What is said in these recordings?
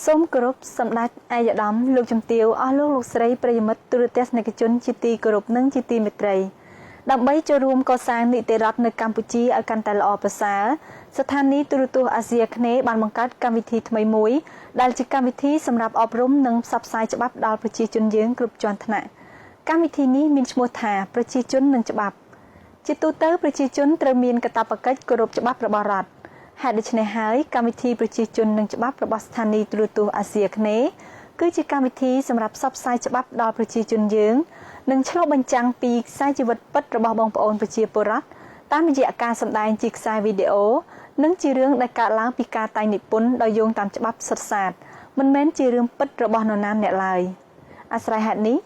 សូមគោរពសម្ដេចអាយដាមលោកជំទាវអស់លោកស្រីប្រិយមិត្តទូរទស្សនិកជនជាទីគោរពនិងជាទីមេត្រីដើម្បីចូលរួមកសាងនីតិរដ្ឋនៅកម្ពុជាឲ្យកាន់តែល្អប្រសើរស្ថានីយ៍ទូរទស្សន៍អាស៊ីអាគ្នេយ៍បានបង្កើតកម្មវិធីថ្មីមួយដែលជាកម្មវិធីសម្រាប់អប់រំនិងផ្សព្វផ្សាយច្បាប់ដល់ប្រជាជនយើងគ្រប់ជាន់ថ្នាក់កម្មវិធីនេះមានឈ្មោះថាប្រជាជននិងច្បាប់ជាទូទៅប្រជាជនត្រូវមានកាតព្វកិច្ចគោរពច្បាប់របស់រដ្ឋហេតុដូច្នេះហើយកម្មវិធីប្រជាជននិងច្បាប់របស់ស្ថានីយ៍ទូរទស្សន៍អាស៊ីអាគ្នេយ៍គឺជាកម្មវិធីសម្រាប់ផ្សព្វផ្សាយច្បាប់ដល់ប្រជាជនយើងនិងឆ្លុះបញ្ចាំងពីខ្សែជីវិតពិតរបស់បងប្អូនប្រជាពលរដ្ឋតាមរយៈការសម្ដែងជាខ្សែវីដេអូនិងជារឿងដែលកើតឡើងពីការតែងនិពន្ធដោយយោងតាមច្បាប់សុទ្ធសាធមិនមែនជារឿងពិតរបស់នរណាអ្នកឡើយអាស្រ័យហេតុនេះ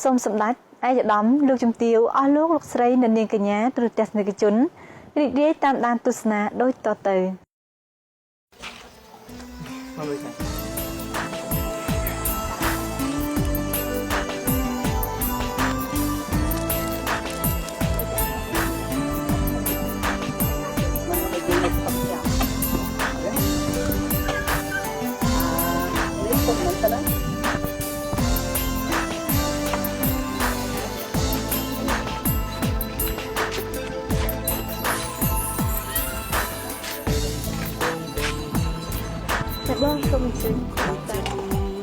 សូមសម្ដេចអាយដាមលោកជំទាវអស់លោកស្រីនិងនាងកញ្ញាទូរទស្សនិកជនរីករាយតាមដានទស្សនាដូចតទៅមកលើចាបងសូមអញ្ជើញ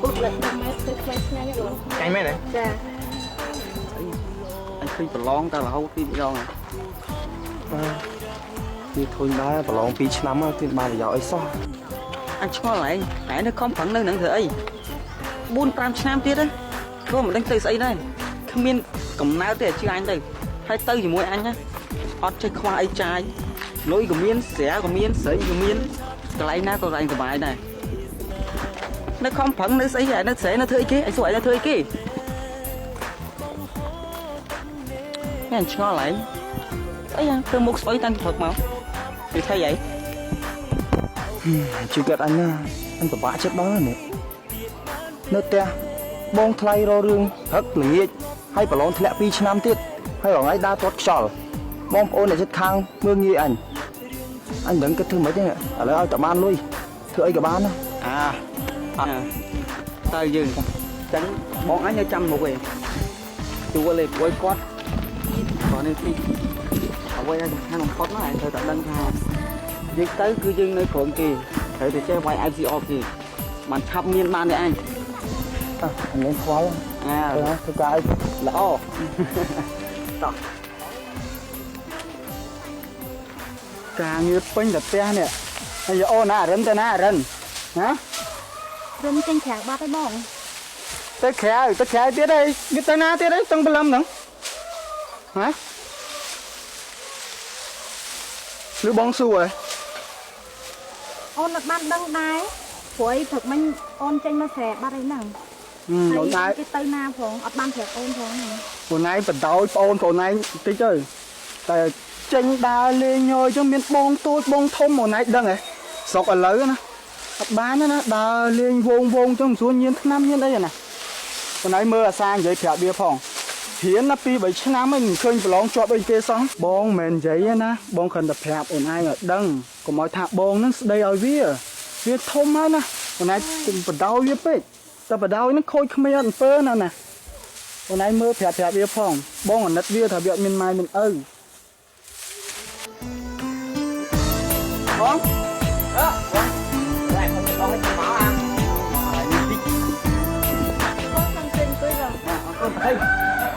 ពុកលើក10ម៉ែត្រទៅខ្វែងឆ្ងាយណាបងចាញ់មែនទេចាអញឃើញប្រឡងតែរហូតពីម្ដងនេះធុញដែរប្រឡង2ឆ្នាំហើយគឺបានប្រយោជន៍អីសោះអញឆ្ងល់ឯងតែនៅខំប្រឹងនៅនឹងធ្វើអី4-5ឆ្នាំទៀតហ្នឹងក៏មិនដឹងទៅស្អីដែរគ្មានកំណើតទេជឿអញទៅហើយទៅជាមួយអញណាអត់ចេះខ្វះអីចាយលុយក៏មានស្រាក៏មានស្រីក៏មានកន្លែងណាក៏ឯងសុបាយដែរនៅខំប្រឹងនៅស្អីនៅស្រែនៅធ្វើអីគេឯងសួរឯងនៅធ្វើអីគេខ្ញុំឆ្ងល់ឯងអីយ៉ាងធ្វើមុខស្អុយតាំងពីព្រឹកមកវាថៃអីជួយកាត់អញណាអញពិបាកចិត្តដល់នេះនៅផ្ទះបងថ្លៃរករឿងព្រឹកល្ងាចហើយប្រឡងធ្លាក់2ឆ្នាំទៀតហើយរងឯងដើរទាត់ខ្យល់បងប្អូនអ្នកជិតខាងមើងងាយអញដឹងគិតធ្វើម៉េចទេឥឡូវឲ្យតែបានលុយធ្វើអីក៏បានណាអត់តើយើងចឹងបងអញនៅចាំមុខឯងជួលលេព្រួយគាត់គាត់នេះទីអ្វីដែលសំខាន់បំផុតណាឯងត្រូវតែដឹងថាយើងទៅគឺយើងនៅក្រុមគេត្រូវតែចេះវាយ ICO គេបានឆាប់មានបានទេអញអញមានខ្វល់ធ្វើការឲ្យល្អតោះការងារពេញតែផ្ទះនេះហើយអូនណារិនទៅណារិនណារំចេញក្រៅបាត់ហើយបងទៅក្រៅទៀតហើយវាទៅណាទៀតហើយទាំងព្រលឹមហ្នឹងហ៎ឬបងសួរអូនអត់បានដឹងដែរព្រោះអីព្រឹកមិញអូនចេញមកស្រែបាត់អីហ្នឹងអូនដែរគេទៅណាផងអត់បានប្រាប់អូនផងហ្នឹងខ្លួនឯងបដោយប្អូនខ្លួនឯងតិចទៅតែចេញដើរលេងញយចឹងមានបងតូចបងធំអូនឯងដឹងហ៎ស្រុកឥឡូវណាអត់បានណាដើរលេងវងចឹងមិនស្រួលញៀនឆ្នាំញៀនអីណាខ្លួនឯងមើលអាសានិយាយប្រាប់វាផងហ៊ានណា2-3ឆ្នាំហើយមិនឃើញប្រឡងជាប់អីគេសោះបងមិននិយាយណាបងគ្រាន់តែប្រាប់អូនឯងឲ្យដឹងកុំឲ្យថាបងនឹងស្ដីឲ្យវាធំហើយណាអូនឯងកុំបដោយវាពេកតែបដោយនឹងខូចក្មេងអត់អំពើណាអូនឯងមើលប្រាប់វាផងបងអាណិតវាថាវាអត់មានម៉ែមានឪបងlại không có cái máu ăn Hey,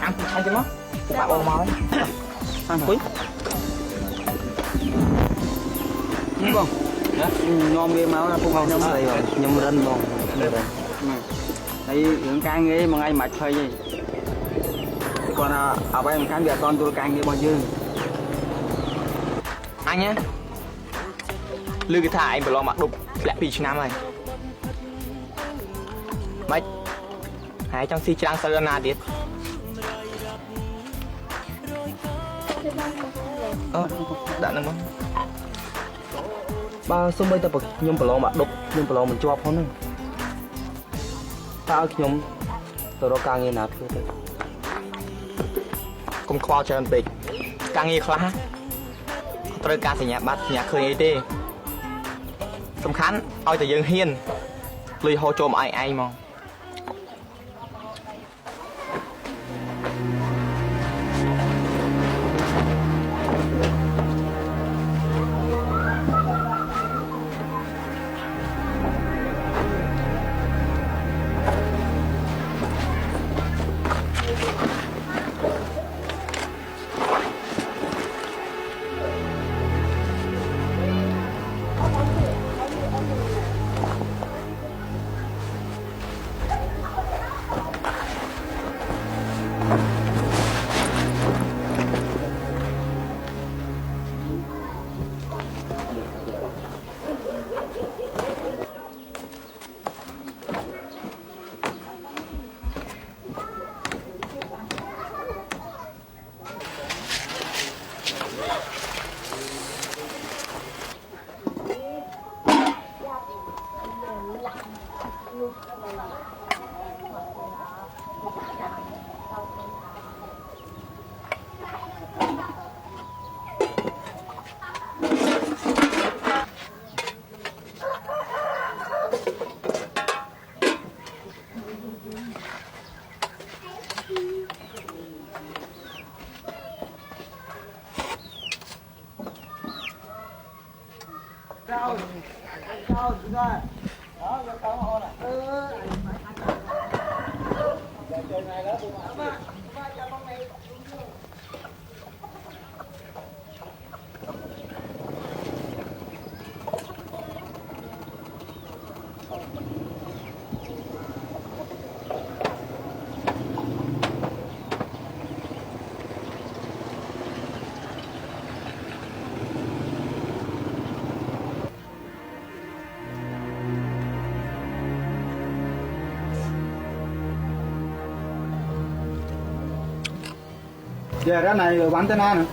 ăn cũng thay cho nó các bạn bông máu ăn quý con ngon ghê máu là không ngon nhom rồi nhom rinh bon đây những cái nghe mà ngay mạch thôi gì còn ở đây cái việc con tôi canh nghe bao nhiêu anh nhé lư cái thả anh phải lo mặc đục lại bị năm này mấy hãy trong si trang salona đi đã nâng ba số mấy ta bật nhung bờ mặc đục nhung bờ mình cho phong nữa tao nhung tôi đó càng nghe nào thôi cùng khoa cho anh bị càng nghe khóa tôi ca thì nhà bắt nhà khơi ấy đi សំខាន់ឲ្យតែយើងហ៊ាន លុយហោចូលមកឯងមក Giờ ra này bắn tên nào nữa?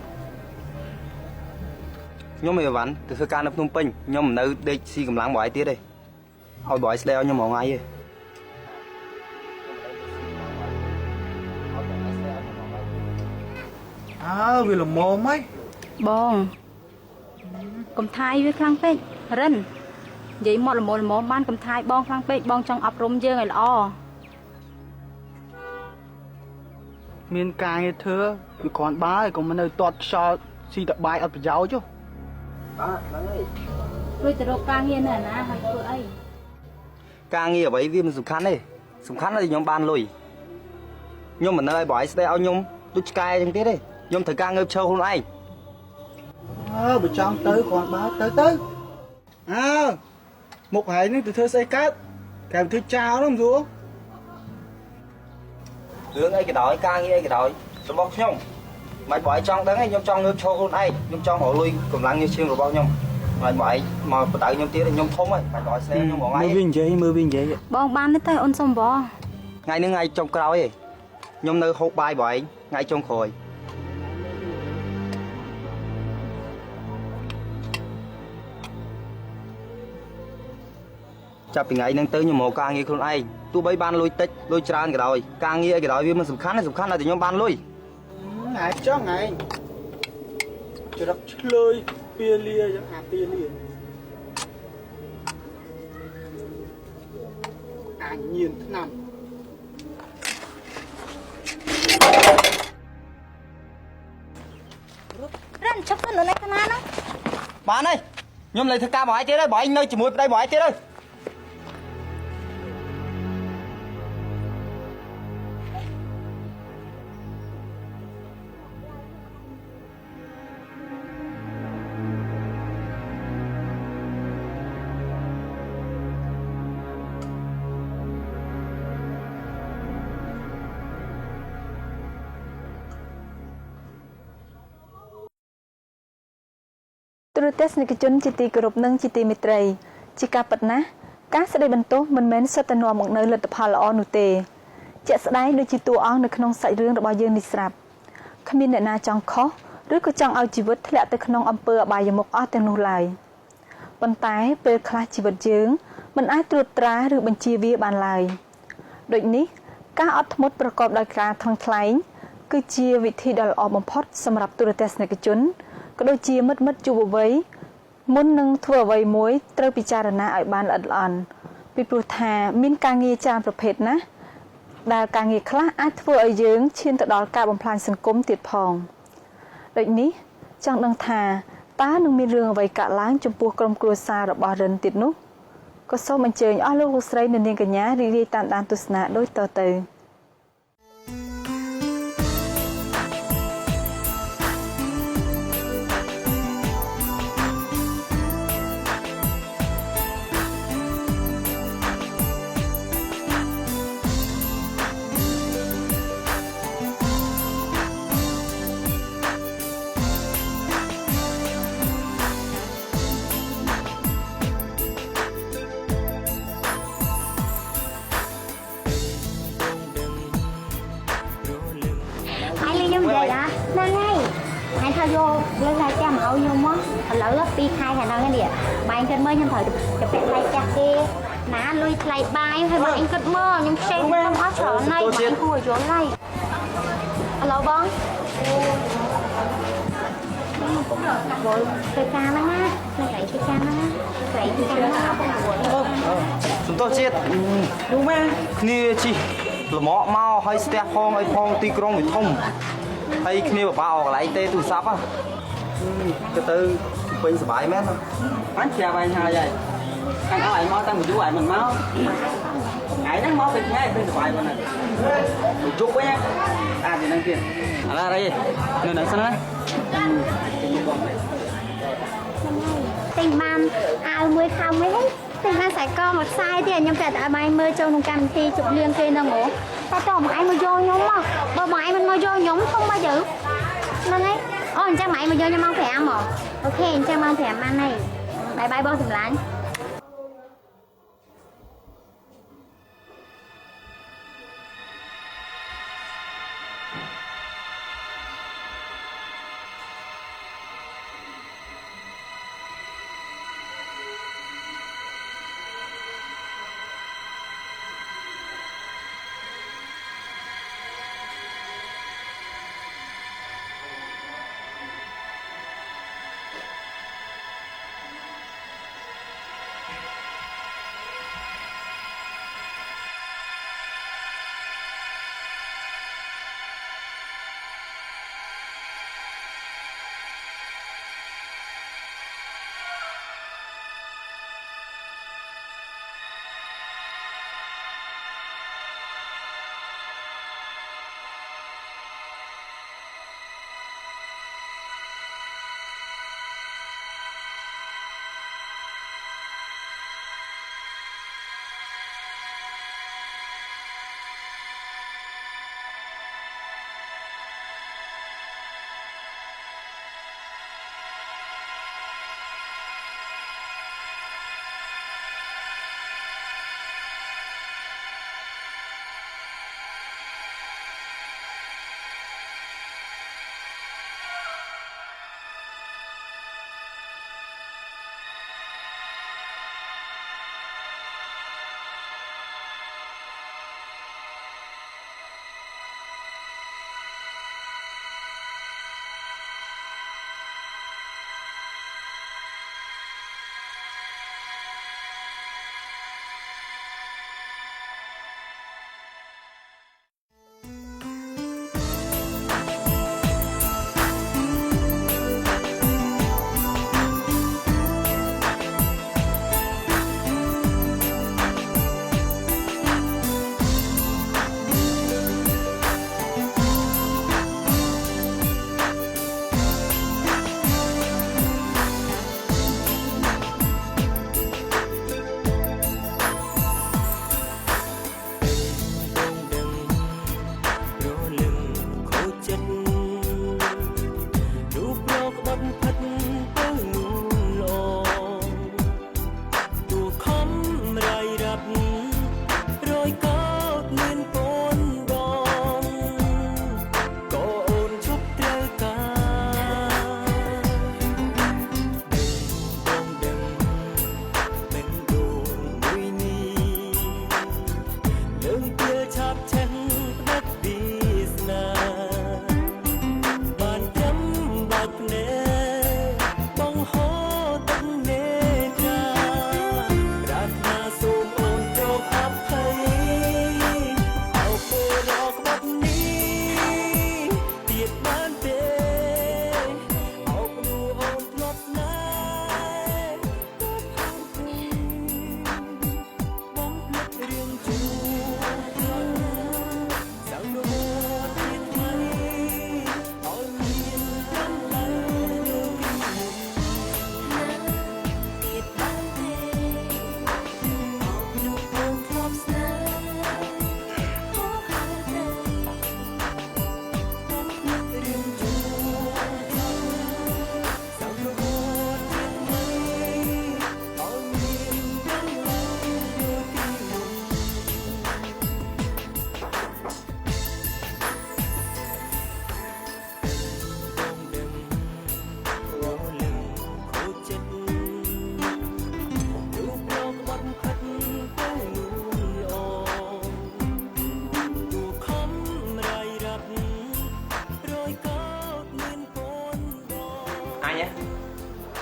ខ្ញុំមិនវ៉ាន់ទៅធ្វើការនៅភ្នំពេញខ្ញុំមិននៅដេកស៊ីកម្លាំងបងឯងទៀតទេឲ្យបងឯងស្លេឲ្យខ្ញុំមួយថ្ងៃទេ Vì là mồm ấy. បងកុំថាយវាខ្លាំងពេករិននិយាយមកល្មមបានកុំថាយបងខ្លាំងពេកបងចង់អប់រំយើងឲ្យល្អ Miền càng như thưa, vì còn bá thì còn mình nơi tuột cho xì tập bài ở giáo chứ. រួចទៅរកការងារនៅណាហើយធ្វើអី ការងារអ្វីវាមិនសំខាន់ទេសំខាន់làខ្ញុំបានលុយខ្ញុំមិននៅឲ្យបងឯងស្ដីឲ្យខ្ញុំដូចឆ្កែចឹងទៀតទេខ្ញុំត្រូវការងើបឈរខ្លួនឯង Bởi trong tới còn bá tới. Một hải nữa từ thưa xây cát. Kèm thứ chào lắm chú. រឿងអីក៏ដោយការងារអីក៏ដោយរបស់ខ្ញុំមិនបងឯងចង់ដឹងទេខ្ញុំចង់ងើបឈរខ្លួនឯងខ្ញុំចង់រកលុយកម្លាំងញើសឈាមរបស់ខ្ញុំមិនបងឯងមកបដៅខ្ញុំទៀតខ្ញុំធំហើយមិនបងឯងស្ដីខ្ញុំមួយថ្ងៃ Mưa viên vậy. បងបានទេអូនសុំបង ថ្ងៃនេះថ្ងៃចុងក្រោយឯងខ្ញុំនៅហូបបាយបងឯងថ្ងៃចុងក្រោយ ចាប់ពីថ្ងៃហ្នឹងទៅខ្ញុំមកការងារខ្លួនឯងទោះបីបានលុយតិចលុយច្រើនក៏ដោយការងារអីក៏ដោយវាមិនសំខាន់ទេសំខាន់តែខ្ញុំបានលុយ Ngày cho ngày. Chỉ đọc lơi bia lia chẳng hạn bia lia. Nhìn thế nào. រិនឈប់ទៅនៅខាងណានោះ បានហើយខ្ញុំលេងធ្វើការបងឯងទៀតហើយបងឯងនៅជាមួយប្តីបងឯងទៀតហើយ ទូរទស្សនិកជនជាទីគោរពនិងជាទីមេត្រីជាការពិតណាស់ការស្ដីបន្ទោសមិនមែនសុទ្ធតែនាំមកនូវលទ្ធផលល្អនោះទេជាក់ស្ដែងដូចជាតួអង្គនៅក្នុងសាច់រឿងរបស់យើងនេះស្រាប់គ្មានអ្នកណាចង់ខុសឬក៏ចង់ឲ្យជីវិតធ្លាក់ទៅក្នុងអំពើអបាយមុខអស់ទាំងនោះឡើយប៉ុន្តែពេលខ្លះជីវិតយើងមិនអាចត្រួតត្រាឬបញ្ជាវាបានឡើយដូចនេះការអត់ធ្មត់ប្រកបដោយការថឹងថ្លែងគឺជាវិធីដ៏ល្អបំផុតសម្រាប់ទូរទស្សនិកជនក៏ដូចជាមិត្តយុវវ័យមុននឹងធ្វើអ្វីមួយត្រូវពិចារណាឲ្យបានល្អិតល្អន់ ពីព្រោះថាមានការងារច្រើនប្រភេទណាដែលការងារខ្លះអាចធ្វើឲ្យយើងឈានទៅដល់ការបំផ្លាញសង្គមទៀតផងដូចនេះចង់ដឹងថាតើនឹងមានរឿងអ្វីកើតឡើងចំពោះក្រុមគ្រួសាររបស់រិនទៀតនោះក៏សូមអញ្ជើញអស់លោកស្រីនិងនាងកញ្ញារីករាយតាមដានទស្សនាដូចតទៅนั่นไงให้เธอโยเรื่องอะไรแจ้งเอาโยมั้งแล้วปีไทยค่ะน้องเนี่ยใบกันเมื่อยังเถอะจะเป็นไรจากเกน้าลุยไหลใบให้ใบกันเมื่อยังเช็คต้องเอาสอนในใบหัวโยนไรเราบ้องเคยการมั้งนะใส่เคยการมั้งนะใส่เคยการมั้ง chúng tôi chết đúng không kia chi là mỏ mau hay step phong hay phong ti krong bị thông hay kia bà bảo lại tê từ sắp á cái từ bên sải mét thôi bán chè bài nhà vậy ăn áo ảnh máu tăng một chú ảnh mình máu ngại nắng máu bên ngay bên sải bên này một chút quá nhá thì năng tiền là đây nơi này sao đấy tình man ai mới không ấy tình man sẽ co một sai tiền nhưng phải tại bài mơ trong cam thi chụp liên kia đâu ngủ ta cho mãi mà vô nhóm mà bờ mãi mình mà vô nhóm không bao giờ nên ấy chắc mãi mà vô cho mang thẻ mà ok chắc mang thẻ man này bye bye bông thầm lán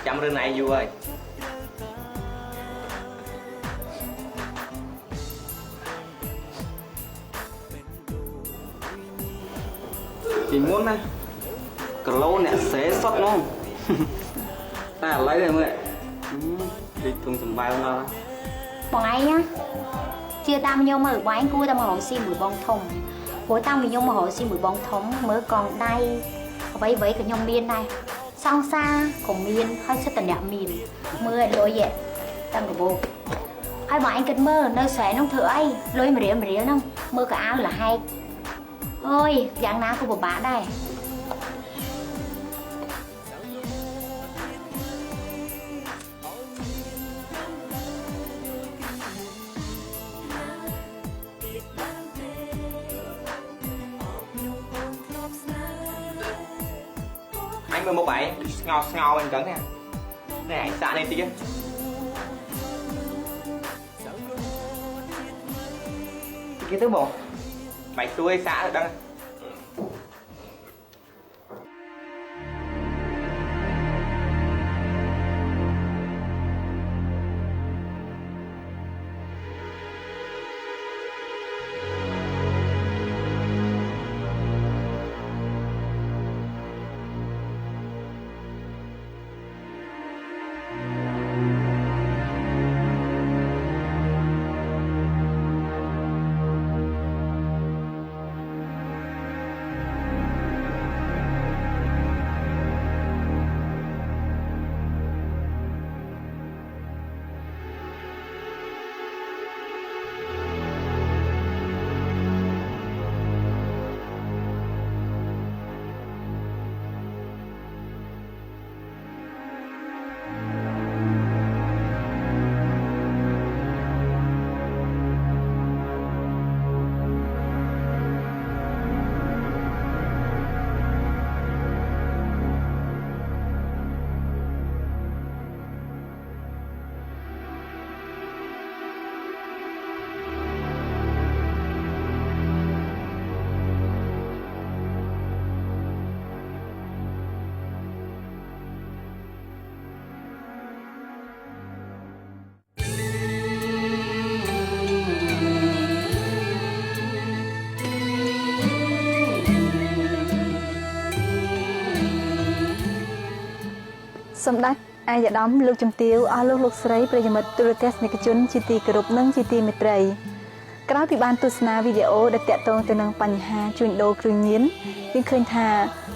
ចាំរឿងឯងយូរហើយពីមុនណាគីឡូអ្នកសេសុតហ្មងតែឥឡូវមើលដូចធុងសម្បើមដល់បងឯងណាជាតាមខ្ញុំមើលបងឯងគួរតែមករកស៊ីមួយបងធំព្រោះតាមខ្ញុំមករកស៊ីមួយបងធំមើលកងដៃអ្វីក៏ខ្ញុំមានដែរសង្សារក៏មានហើយសិតតអ្នកមានមើលឲ្យលុយតាំងកបោកហើយបងឯងគិតមើលនៅស្រែនោះធ្វើអីលុយ1 រៀលហ្នឹងមើលកៅអៅលហែកអើយយ៉ាងណាក៏ពិបាកដែរanhមើលមកបែងស្ងោអញ្ចឹងនេះនេះឯងសាក់នេះតិចគេទៅបងបែកទួយសាក់ទៅដឹង សម្ដេចអាយដាមលោកជំទាវអស់លោកស្រីប្រិយមិត្តទូរទស្សនិកជនជាទីគោរពនិងជាទីមេត្រីក្រោយពីបានទស្សនាវីដេអូដែលតាក់ទងទៅនឹងបញ្ហាជួញដូរគ្រឿងញៀនយើងឃើញថា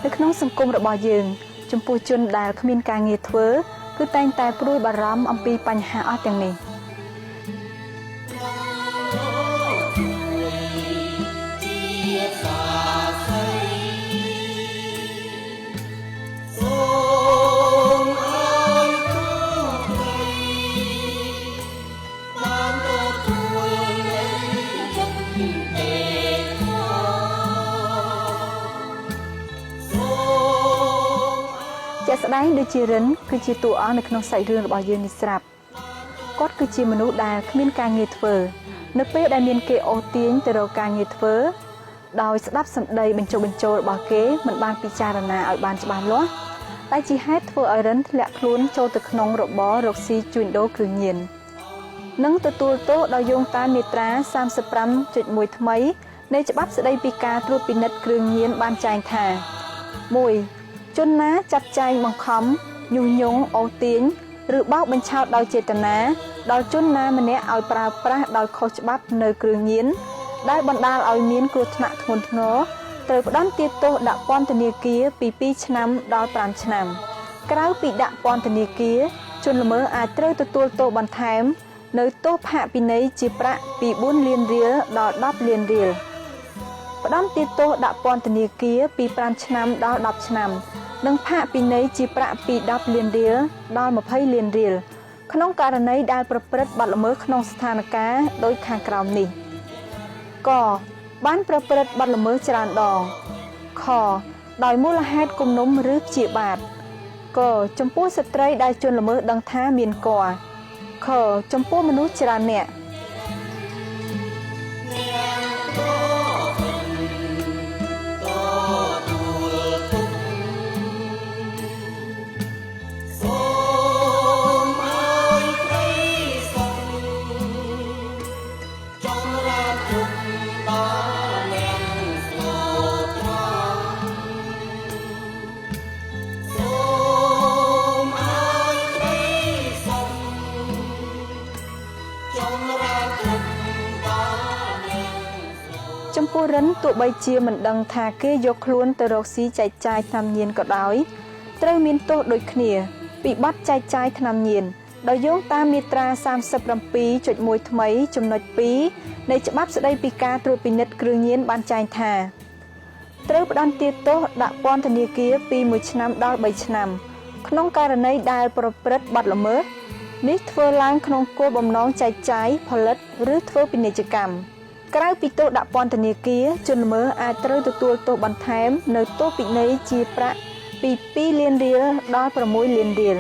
នៅក្នុងសង្គមរបស់យើងចំពោះជនដែលគ្មានការងារធ្វើគឺតែងតែព្រួយបារម្ភអំពីបញ្ហាអស់ទាំងនេះជាក់ស្ដែងដូចជារិនគឺជាតួអង្គនៅក្នុងសាច់រឿងរបស់យើងនេះស្រាប់គាត់គឺជាមនុស្សដែលគ្មានការងារធ្វើនៅពេលដែលមានគេអូសទាញទៅរកការងារធ្វើដោយស្ដាប់សម្ដីបញ្ចុះបញ្ចូលរបស់គេមិនបានពិចារណាឲ្យបានច្បាស់លាស់តែជាហេតុធ្វើឲ្យរិនធ្លាក់ខ្លួនចូលទៅក្នុងរបររកស៊ីជួញដូរគ្រឿងញៀននិងទទួលទោសដោយយោងតាមមាត្រា 35.1 ថ្មីនៃច្បាប់ស្ដីពីការត្រួតពិនិត្យគ្រឿងញៀនបានចែងថា 1. ជនណាចាត់ចែងបង្ខំញុះញង់អូសទាញឬបោកបញ្ឆោតដោយចេតនាដល់ជនណាម្នាក់ឲ្យប្រើប្រាស់ដោយខុសច្បាប់នៅគ្រឿងញៀនដែលបណ្ដាលឲ្យមានគ្រោះថ្នាក់ធ្ងន់ធ្ងរត្រូវផ្តន្ទាទោសដាក់ពន្ធនាគារពី 2 ឆ្នាំដល់ 5 ឆ្នាំក្រៅពីដាក់ពន្ធនាគារជនល្មើសអាចត្រូវទទួលទោសបន្ថែមនៅទោសផាកពិន័យជាប្រាក់ពី 4 លានរៀលដល់ 10 លានរៀលផ្តន្ទាទោសដាក់ពន្ធនាគារពី 5 ឆ្នាំដល់ 10 ឆ្នាំនិងផាកពិន័យជាប្រាក់ពី 10 លានរៀលដល់ 20 លានរៀលក្នុងករណីដែលប្រព្រឹត្តបទល្មើសក្នុងស្ថានភាពដូចខាងក្រោមនេះ ក បានប្រព្រឹត្តបទល្មើសច្រើនដង ខ ដោយមូលហេតុគំនុំឬព្យាបាទ ក ចំពោះស្ត្រីដែលជនល្មើសដឹងថាមានគភ៌ ខ ចំពោះមនុស្សច្រើនអ្នក Oh ចំពោះរិនទោះបីជាមិនដឹងថាគេយកខ្លួនទៅរកស៊ីចែកចាយថ្នាំញៀនក៏ដោយត្រូវមានទោសដូចគ្នាពីបទចែកចាយថ្នាំញៀនដោយយោងតាមមាត្រា 37.1 ថ្មីចំណុច 2 នៃច្បាប់ស្តីពីការត្រួតពិនិត្យគ្រឿងញៀនបានចែងថាត្រូវផ្តន្ទាទោសដាក់ពន្ធនាគារពី1ឆ្នាំដល់3ឆ្នាំក្នុងករណីដែលប្រព្រឹត្តបទល្មើសនេះធ្វើឡើងក្នុងគោលបំណងចែកចាយផលិតឬធ្វើពាណិជ្ជកម្មក្រៅពីទោសដាក់ពន្ធនាគារជនល្មើសអាចត្រូវទទួលទោសបន្ថែមនៅទោសពិន័យជាប្រាក់ពី2លានរៀលដល់6លានរៀល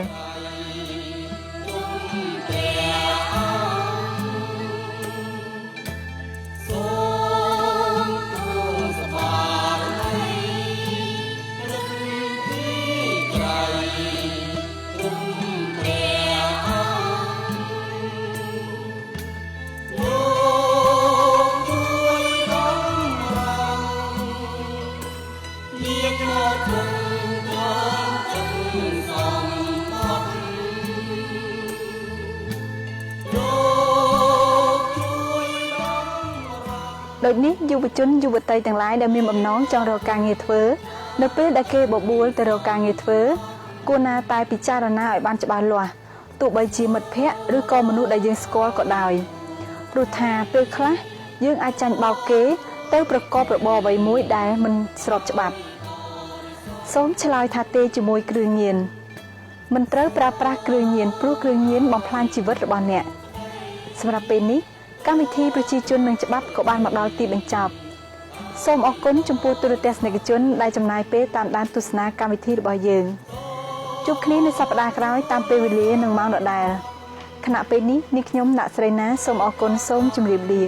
ដូចនេះយុវជនយុវតីទាំងឡាយដែលមានបំណងចង់រកការងារធ្វើនៅពេលដែលគេបបួលទៅរកការងារធ្វើគួរណាតែពិចារណាឲ្យបានច្បាស់លាស់ទោះបីជាមិត្តភ័ក្តិឬក៏មនុស្សដែលយើងស្គាល់ក៏ដោយព្រោះថាពេលខ្លះយើងអាចចាញ់បោកគេទៅប្រកបរបរអ្វីមួយដែលមិនស្របច្បាប់សូមឆ្លើយថាទេជាមួយគ្រឿងញៀនមិនត្រូវប្រើប្រាស់គ្រឿងញៀនព្រោះគ្រឿងញៀនបំផ្លាញជីវិតរបស់អ្នកសម្រាប់ពេលនេះកម្មវិធីប្រជាជននឹងច្បាប់ក៏បានមកដល់ទីបញ្ចប់សូមអរគុណចំពោះទូរទស្សនិកជនដែលចំណាយពេលតាមដានទស្សនាកម្មវិធីរបស់យើងជួបគ្នានៅសប្តាហ៍ក្រោយតាមពេលវេលានិងម៉ោងដដែលខណៈពេលនេះនាងខ្ញុំអ្នកស្រីណាសូមអរគុណសូមជម្រាបលា